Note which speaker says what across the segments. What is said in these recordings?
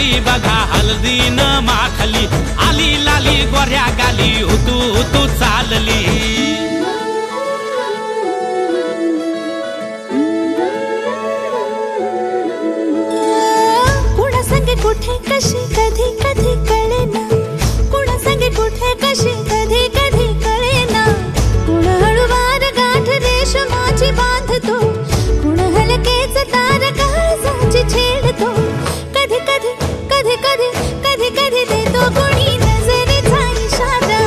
Speaker 1: आली बघा हळदीन माखली, आली लाली गोऱ्या गाली, उतू उतू चालली.
Speaker 2: कुणा संगे कुठे कशी कधी कधी कळेना, कुणा संगे कुठे कशी कधी कधी कळेना. कुण हळूवार गाठ रेशमाची बांधतो, कुण हलकेच तार काळजाची छेडतो. कधी कधी कधी कधी कधी कधी देतो कुणी नजरेचा इशारा,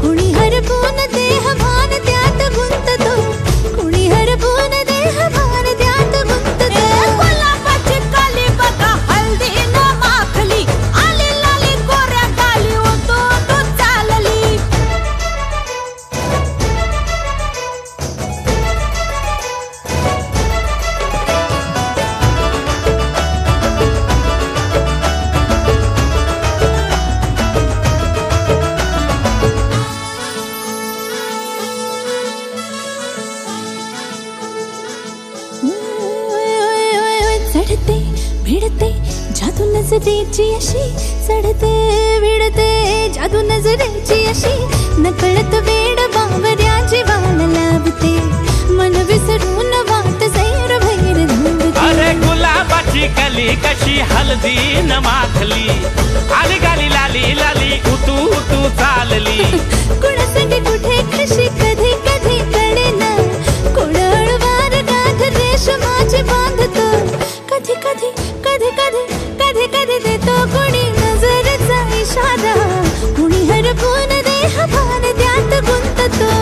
Speaker 2: कुणी हरपून देह भान त्यात गुंततो, कुणी हरपून देह भान त्यात गुंततो. गुलाबाची काली बघा हळदीन माखली, आली लाली गोऱ्या गाली, उतू उतू चालली. चढते भिडते जादू नजरेची अशी, चढते भिडते जादू नजरेची अशी, नकळत वेड बावऱ्या जीवाला लावते, मन विसरून वाट सैर भैर धुवते.
Speaker 1: अरे गुलाबाची कली कशी हळदीन माखली, आली गाली लाली लाली, उतू उतू चालली.
Speaker 2: कुणा संगे कुठे कशी कधी कधी कळेना, कुण हळूवार गाठ रेशमाची बांधतो. कधी कधी कधी कधी कधी कधी देतो कुणी नजरेचा इशारा, कुणी हरपून देह भान त्यात गुंततो.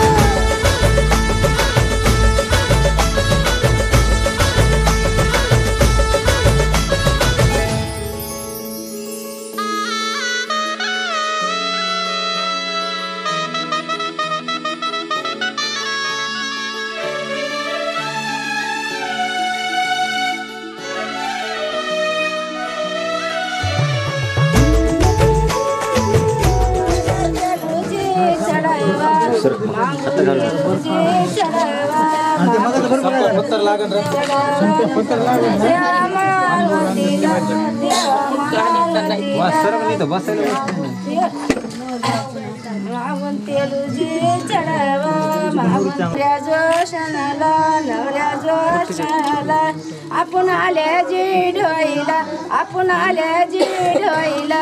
Speaker 3: आपण आल्या जी ढोईला, आपण आल्या जी ढोईला,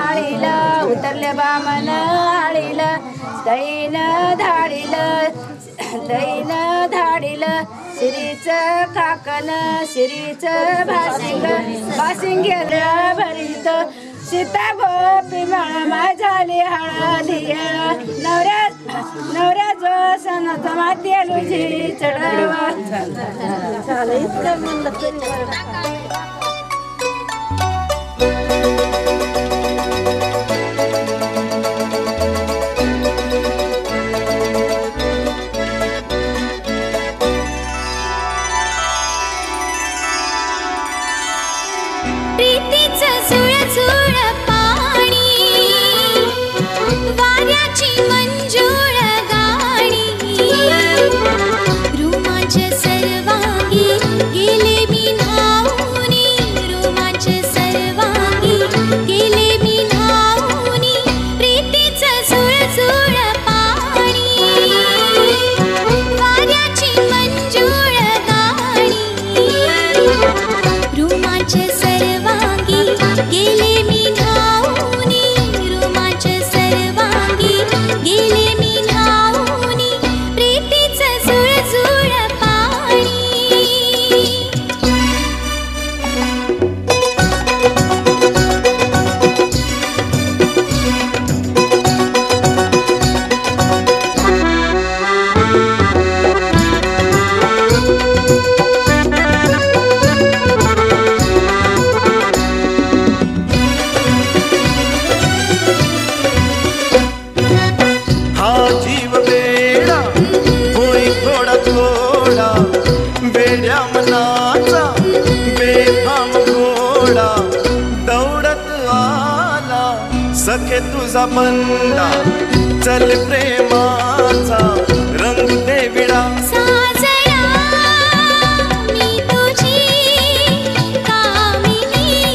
Speaker 3: आळीला उतरले बामन आळीला, दैन धाडील श्रीच काकन श्रीच भासिंग, भासिंगेल भरीत सीता गोपी मामा झाली हळदी. नवऱ्या जो सणात मातेलू जी चढवा.
Speaker 2: प्रीतीचं सुळसुळ पाणी, वाऱ्याची मंजूळ गाणी, रोमांच सर्वांगी गेले मी न्हाऊनी, रोमांच सर्वांगी गेले मी न्हाऊनी. प्रीतीचं सुळसुळ पाणी, वाऱ्याची मंजूळ गाणी, रोमांच सर्वांगी गेले मी न्हाऊनी, रोमांच सर्वांगी गेले मी न्हाऊनी. प्रीतीचं सुळसुळ पाणी.
Speaker 4: सखे तुझा बंदा चल प्रेमाचा रंग दे विडा.
Speaker 2: साजरा मी तुझी कामिनी,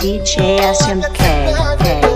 Speaker 5: DJ SMK.